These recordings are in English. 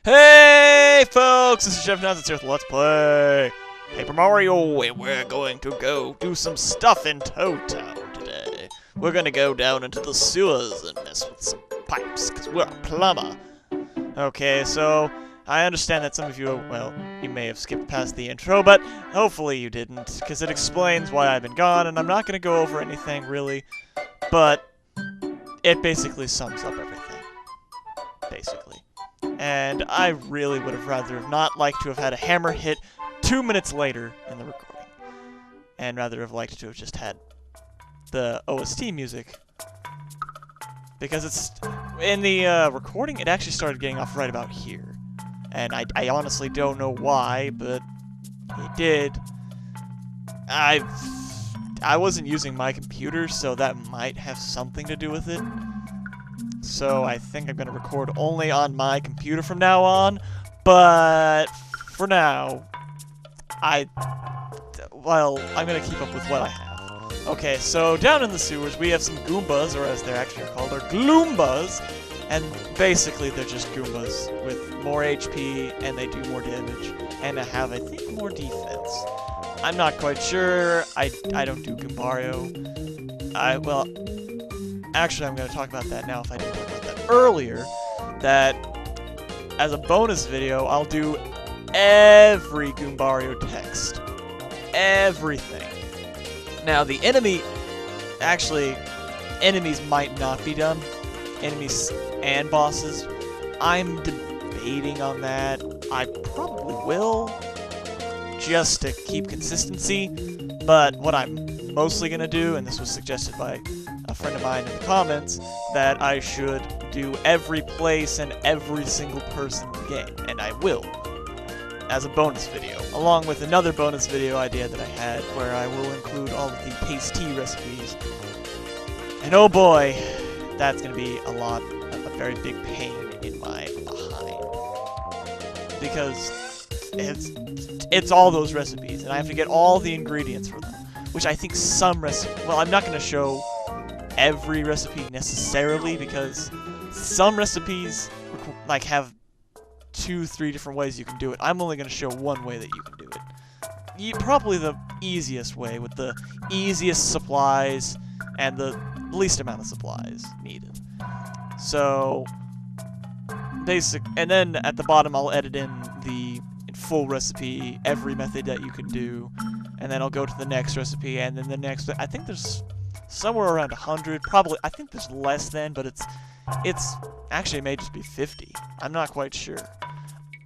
Hey folks, this is Chef Naz, it's here with Let's Play Paper Mario, and we're going to go do some stuff in Toad Town today. We're gonna go down into the sewers and mess with some pipes, because we're a plumber. Okay, so I understand that some of you, well, you may have skipped past the intro, but hopefully you didn't, because it explains why I've been gone, and I'm not gonna go over anything really, but it basically sums up everything. Basically. And I really would have rather not liked to have had a hammer hit 2 minutes later in the recording. And rather have liked to have just had the OST music. Because it's... in the recording, it actually started getting off right about here. And I honestly don't know why, but it did. I wasn't using my computer, so that might have something to do with it. So I think I'm going to record only on my computer from now on, but for now, I'm going to keep up with what I have. Okay, so down in the sewers, we have some Goombas, or as they're actually called, are Gloombas, and basically they're just Goombas with more HP, and they do more damage, and have, I think, more defense. I'm not quite sure. I don't do Goombario. Actually, I'm going to talk about that now if I didn't talk about that earlier, that as a bonus video, I'll do every Goombario text. Everything. Now, the enemies might not be done. Enemies and bosses. I'm debating on that. I probably will, just to keep consistency, but what I'm mostly going to do, and this was suggested by a friend of mine in the comments, that I should do every place and every single person in the game, and I will, as a bonus video, along with another bonus video idea that I had, where I will include all of the paste tea recipes, and oh boy, that's going to be a very big pain in my behind, because it's all those recipes, and I have to get all the ingredients for them, which I think some recipes, well, I'm not going to show every recipe necessarily, because some recipes have 2-3 different ways you can do it. I'm only going to show one way that you can do it. Probably the easiest way, with the easiest supplies and the least amount of supplies needed. So, and then at the bottom I'll edit in the full recipe, every method that you can do, and then I'll go to the next recipe, and then the next. I think there's somewhere around 100, probably. I think there's less than, but it's actually, it may just be 50. I'm not quite sure.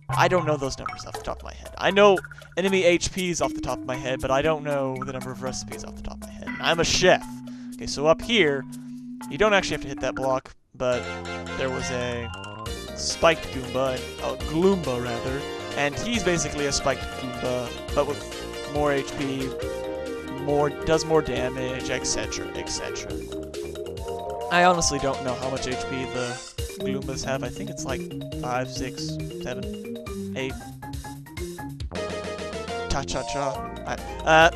I don't know those numbers off the top of my head. I know enemy HPs off the top of my head, but I don't know the number of recipes off the top of my head. I'm a chef. Okay, so up here, you don't actually have to hit that block, but there was a spiked Goomba, a Gloomba rather, and he's basically a spiked Goomba, but with more HP, does more damage, etc., etc. I honestly don't know how much HP the Gloombas have. I think it's like 5, 6, 7, 8. Cha-cha-cha.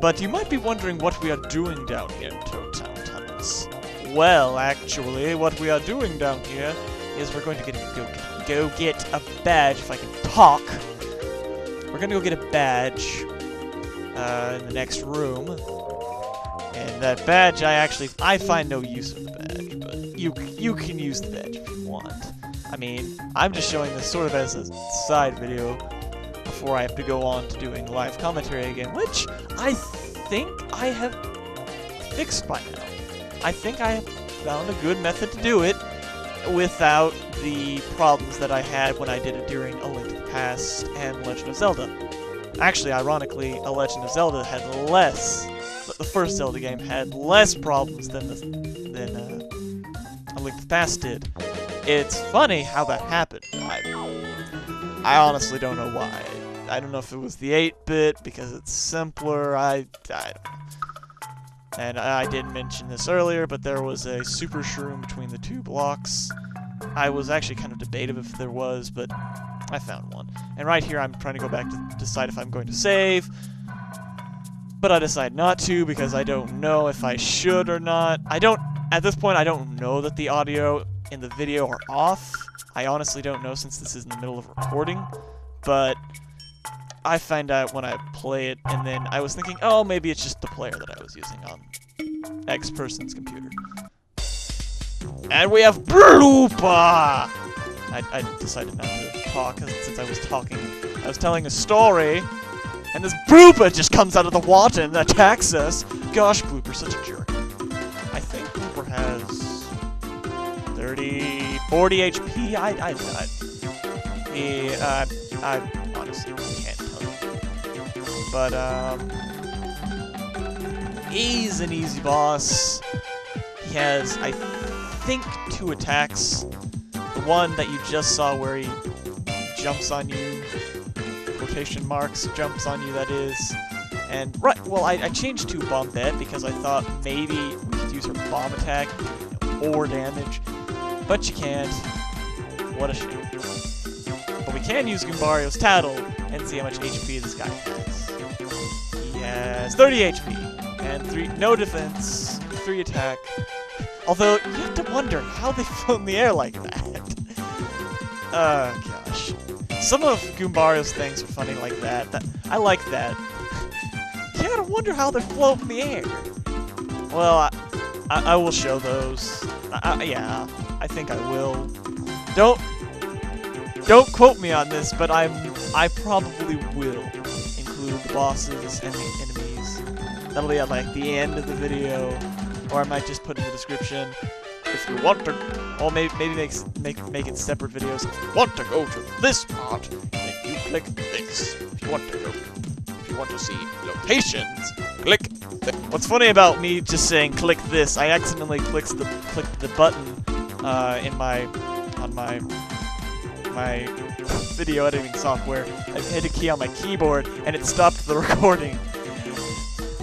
But you might be wondering what we are doing down here in Toad Town tunnels. Well, actually, what we are doing down here is we're going to go get a badge, if I can talk. We're gonna go get a badge in the next room, and that badge I find no use of the badge, but you can use the badge if you want. I mean, I'm just showing this sort of as a side video before I have to go on to doing live commentary again, which I think I have fixed by now. I think I have found a good method to do it without the problems that I had when I did it during A Link to the Past and Legend of Zelda. Actually, ironically, A Legend of Zelda had less. The first Zelda game had less problems than A Link to the Past did. It's funny how that happened. I honestly don't know why. I don't know if it was the 8-bit because it's simpler. I don't know. And I did mention this earlier, but there was a super shroom between the two blocks. I was actually kind of debative if there was, but I found one. And right here I'm trying to go back to decide if I'm going to save. But I decide not to because I don't know if I should or not. At this point I don't know that the audio in the video are off. I honestly don't know since this is in the middle of recording, but I find out when I play it, and then I was thinking, oh, maybe it's just the player that I was using on X person's computer. And we have blooper! I decided not to talk, since I was talking. I was telling a story, and this blooper just comes out of the water and attacks us. Gosh, blooper's such a jerk. I think blooper has 40 HP. I honestly can't tell you. But, he's an easy boss. He has, I think, 2 attacks. The one that you just saw where he jumps on you, quotation marks, jumps on you, that is. And, right, well, I changed to Bombette because I thought maybe we could use her bomb attack or damage. But you can't. What a shame. But we can use Goombario's Tattle and see how much HP this guy has. He has 30 HP and no defense, 3 attack. Although, you have to wonder how they float in the air like that. Gosh. Some of Goombario's things are funny like that. I like that. You gotta wonder how they float in the air. Well, I will show those. Yeah, I think I will. Don't quote me on this, but I probably will include the bosses and the enemies. That'll be at like the end of the video, or I might just put in the description. If you want to, or maybe make it separate videos. If you want to go to this part, then you click this. If you want to see locations, click this. What's funny about me just saying click this? I accidentally clicked the button on my video editing software. I hit a key on my keyboard and it stopped the recording.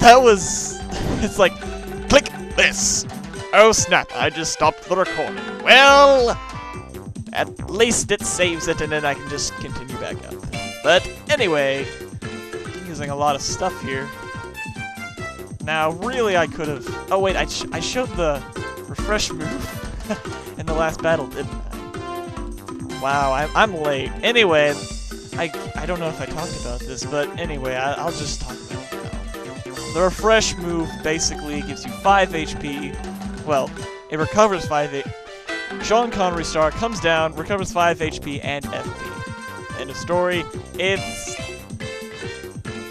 It's like, click this. Oh snap, I just stopped the recording. Well, at least it saves it and then I can just continue back up. But anyway, I'm using a lot of stuff here. Now, really I could have... Oh wait, I showed the refresh move in the last battle, didn't I? Wow, I'm late. Anyway, I don't know if I talked about this, but anyway, I'll just talk about it now. The refresh move basically gives you 5 HP. Well, it recovers 5 HP. Sean Connery star comes down, recovers 5 HP and FP. End of story. It's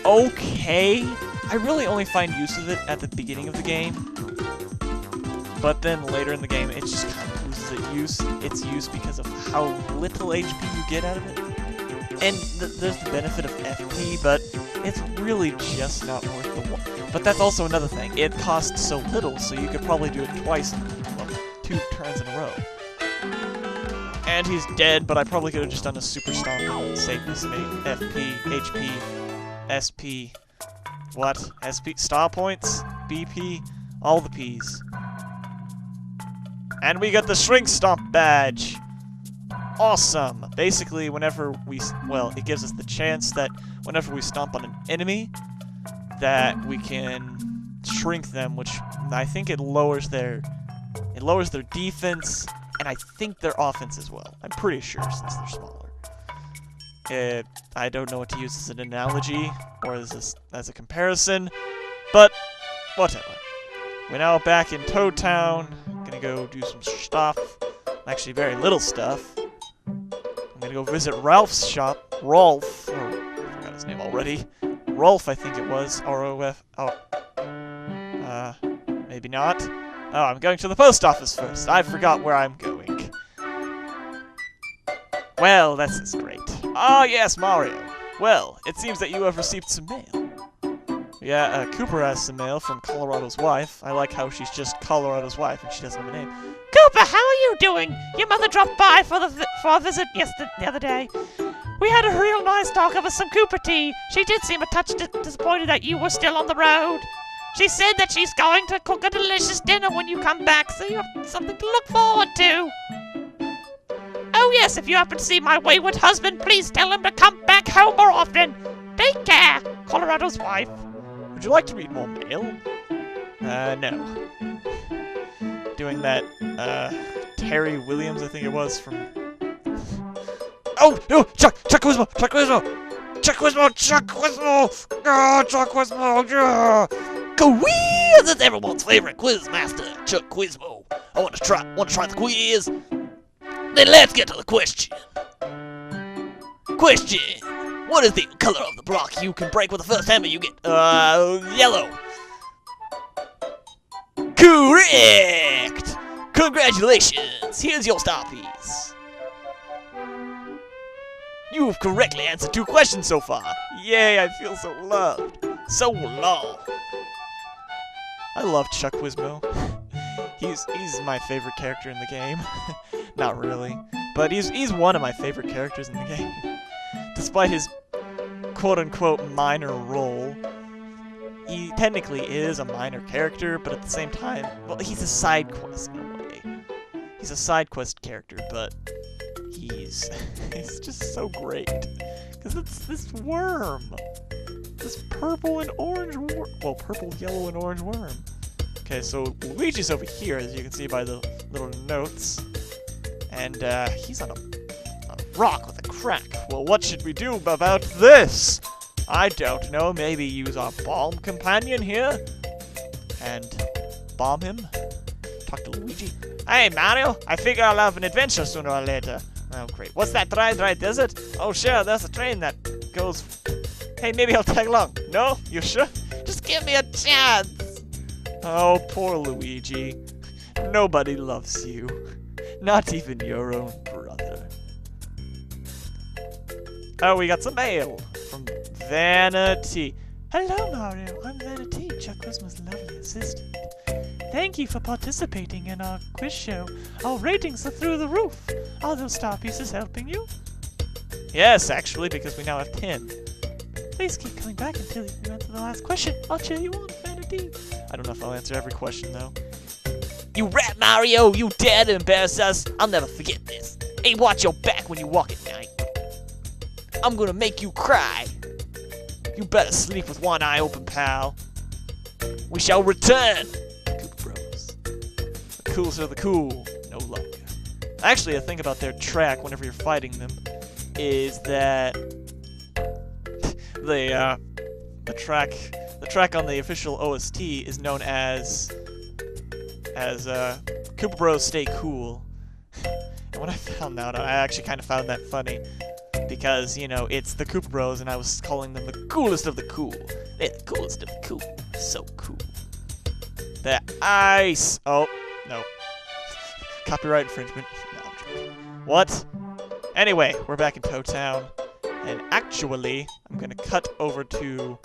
okay. I really only find use of it at the beginning of the game. But then later in the game, it just kind of loses its use because of how little HP you get out of it. And there's the benefit of FP, but it's really just not worth the one. But that's also another thing. It costs so little, so you could probably do it twice in, well, 2 turns in a row. And he's dead, but I probably could have just done a super stomp and saved this mate. FP, HP, SP, what? SP, star points, BP, all the Ps. And we got the Shrink Stomp badge! Awesome! Basically, whenever it gives us the chance that whenever we stomp on an enemy, that we can shrink them, which I think it lowers their defense, and I think their offense as well. I'm pretty sure, since they're smaller. I don't know what to use as an analogy, or as a comparison, but whatever. We're now back in Toad Town. Gonna go do some stuff. Actually, very little stuff. I'm gonna go visit Ralph's shop. Rolf. Oh, I forgot his name already. Rolf, I think it was. R-O-F. Oh. Maybe not. Oh, I'm going to the post office first. I forgot where I'm going. Well, this is great. Ah, yes, Mario. Well, it seems that you have received some mail. Yeah, Cooper has some mail from Colorado's wife. I like how she's just Colorado's wife and she doesn't have a name. Cooper, how are you doing? Your mother dropped by for a visit the other day. We had a real nice talk over some Cooper tea. She did seem a touch disappointed that you were still on the road. She said that she's going to cook a delicious dinner when you come back, so you have something to look forward to. Oh yes, if you happen to see my wayward husband, please tell him to come back home more often. Take care, Colorado's wife. Would you like to read more mail? No. Doing that, Terry Williams, I think it was, from Oh, no! Chuck Quizmo! Chuck Quizmo! Chuck Quizmo! Chuck Quizmo! Oh, Chuck Quizmo! Yeah! Quiz! It's everyone's favorite quiz master, Chuck Quizmo. I want to try the quiz. Then let's get to the question. Question: what is the color of the block you can break with the first hammer you get? Yellow. Correct! Congratulations! Here's your star piece. You've correctly answered 2 questions so far. Yay, I feel so loved. So loved. I love Chuck Quizmo. He's my favorite character in the game. Not really. But he's one of my favorite characters in the game. Despite his quote-unquote minor role, he technically is a minor character, but at the same time, well, he's a side quest in a way. He's a side quest character, but he's just so great. Because it's this worm. This purple and orange worm. Well, purple, yellow, and orange worm. Okay, so Luigi's over here, as you can see by the little notes. And he's on a rock with a crack. Well, what should we do about this? I don't know. Maybe use our bomb companion here and bomb him. Talk to Luigi. Hey, Mario. I figure I'll have an adventure sooner or later. Oh, great. What's that, dry desert? Oh, sure. There's a train that goes... Hey, maybe I'll tag along. No? You sure? Just give me a chance. Oh, poor Luigi. Nobody loves you. Not even your own brother. Oh, we got some mail from Vanity. Hello, Mario. I'm Vanity, Chuck Quizmo's lovely assistant. Thank you for participating in our quiz show. Our ratings are through the roof. Are those star pieces helping you? Yes, actually, because we now have 10. Please keep coming back until you answer the last question. I'll cheer you on, Vanity. I don't know if I'll answer every question, though. You rat, Mario! You dare to embarrass us! I'll never forget this. Hey, watch your back when you walk at night. I'm gonna make you cry. You better sleep with one eye open, pal. We shall return. Good bros. The coolest are the cool, no longer. Actually, a thing about their track whenever you're fighting them is that the track on the official OST is known as Koopa Bros Stay Cool. And when I found that out, I actually kind of found that funny. Because, you know, it's the Koopa Bros, and I was calling them the coolest of the cool. They're the coolest of the cool. So cool. The ice. Oh, no. Copyright infringement. No, I'm joking. What? Anyway, we're back in Toad Town. And actually, I'm going to cut over to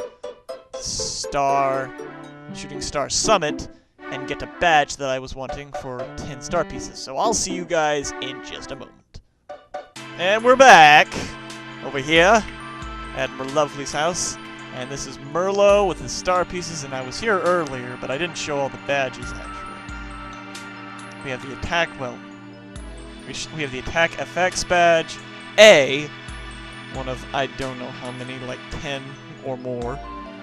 Shooting Star Summit and get a badge that I was wanting for 10 star pieces. So I'll see you guys in just a moment. And we're back over here at Merlovely's house. And this is Merlo with his star pieces, and I was here earlier, but I didn't show all the badges, actually. We have the attack, well, we have the attack FX badge, A, one of I don't know how many, like 10 or more,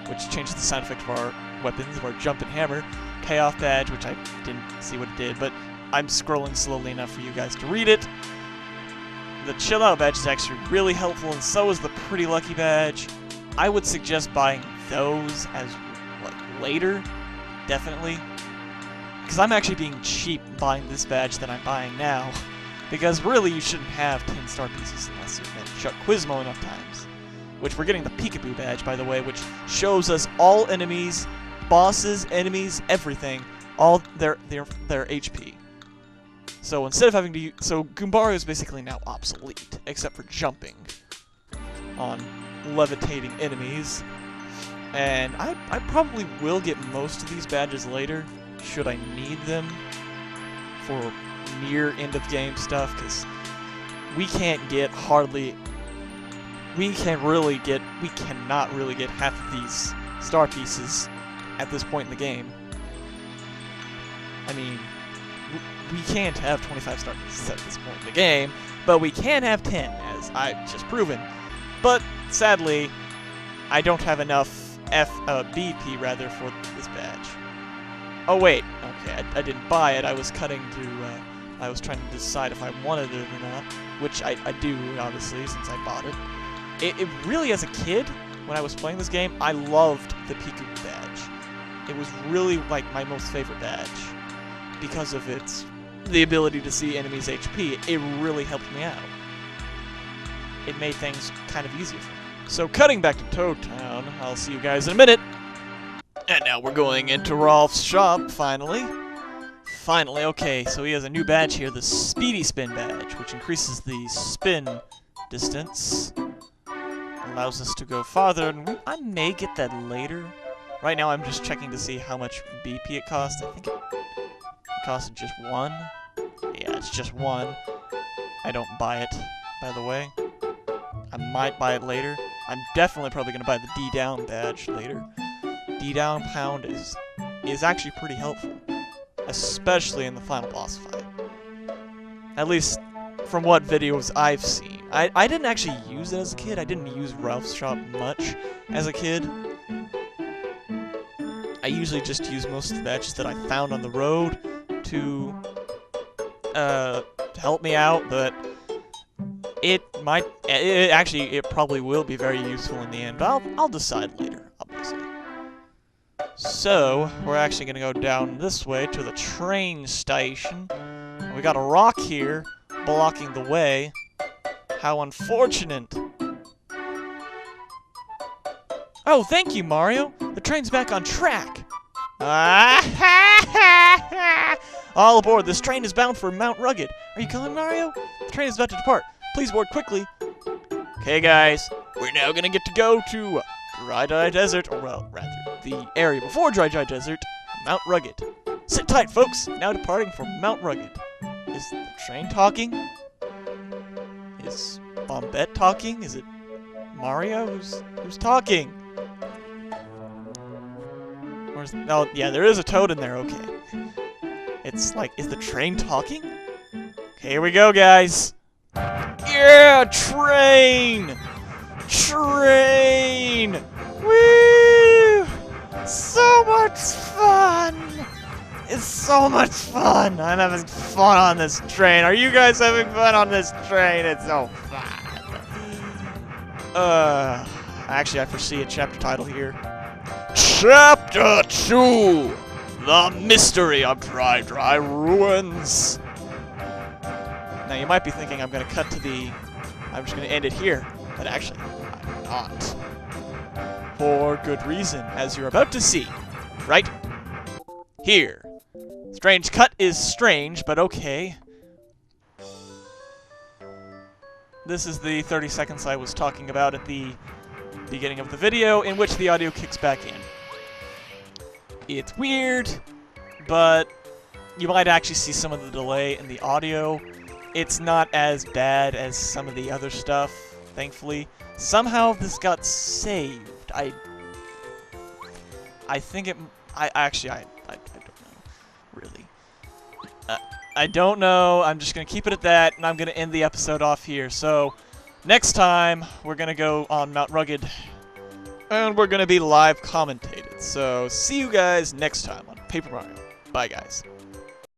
which changes the sound effect of our weapons, of our jump and hammer. Payoff badge, which I didn't see what it did, but I'm scrolling slowly enough for you guys to read it. The Chill Out badge is actually really helpful, and so is the Pretty Lucky badge. I would suggest buying those as, like, later, definitely. Because I'm actually being cheap buying this badge than I'm buying now. Because really, you shouldn't have 10 star pieces unless you've met Chuck Quizmo enough times. Which we're getting the Peekaboo badge, by the way, which shows us all enemies, bosses, enemies, everything, all their HP. So instead of having to use... So Goombario is basically now obsolete, except for jumping on levitating enemies. And I probably will get most of these badges later, should I need them for near end-of-game stuff, because we can't get hardly... We cannot really get half of these star pieces at this point in the game. I mean... We can't have 25 star pieces at this point in the game, but we can have 10, as I've just proven. But, sadly, I don't have enough BP, rather, for this badge. Oh, wait. Okay, I didn't buy it. I was cutting to I was trying to decide if I wanted it or not, which I do, obviously, since I bought it. It really, as a kid, when I was playing this game, I loved the Peekaboo badge. It was really, like, my most favorite badge. Because of the ability to see enemies' HP, it really helped me out. It made things kind of easier for me. So, cutting back to Toad Town, I'll see you guys in a minute. And now we're going into Rolf's shop, finally. Finally, okay, so he has a new badge here, the Speedy Spin badge, which increases the spin distance. Allows us to go farther, and I may get that later. Right now, I'm just checking to see how much BP it costs. I think it costs just 1. Yeah, it's just 1. I don't buy it, by the way. I might buy it later. I'm definitely probably going to buy the D-Down badge later. D-Down pound is actually pretty helpful, especially in the final boss fight. At least from what videos I've seen. I didn't actually use it as a kid. I didn't use Ralph's shop much as a kid. I usually just use most of the badges that I found on the road to help me out, but it probably will be very useful in the end, but I'll decide later, obviously. So, we're actually going to go down this way to the train station. We got a rock here blocking the way. How unfortunate. Oh, thank you, Mario. The train's back on track. All aboard. This train is bound for Mount Rugged. Are you coming, Mario? The train is about to depart. Please board quickly. Okay, guys. We're now going to get to go to Dry Desert, or well, rather, the area before Dry Desert, Mount Rugged. Sit tight, folks. Now departing for Mount Rugged. Is the train talking? Is Bombette talking? Is it Mario? Who's talking? Oh, yeah, there is a toad in there, okay. It's like, is the train talking? Okay, here we go, guys. Yeah, train! Train! Woo! So much fun! It's so much fun! I'm having fun on this train. Are you guys having fun on this train? It's so fun. Actually, I foresee a chapter title here. Chapter 2! The Mystery of Dry Ruins. Now, you might be thinking I'm going to cut to I'm just going to end it here. But actually, I'm not. For good reason, as you're about to see. Right here. Strange cut is strange, but okay. This is the 30 seconds I was talking about at the beginning of the video, in which the audio kicks back in. It's weird, but you might actually see some of the delay in the audio. It's not as bad as some of the other stuff, thankfully. Somehow this got saved. I think it... I don't know, really. I don't know. I'm just going to keep it at that, and I'm going to end the episode off here. So, next time, we're going to go on Mount Rugged, and we're going to be live commentated. So, see you guys next time on Paper Mario. Bye, guys.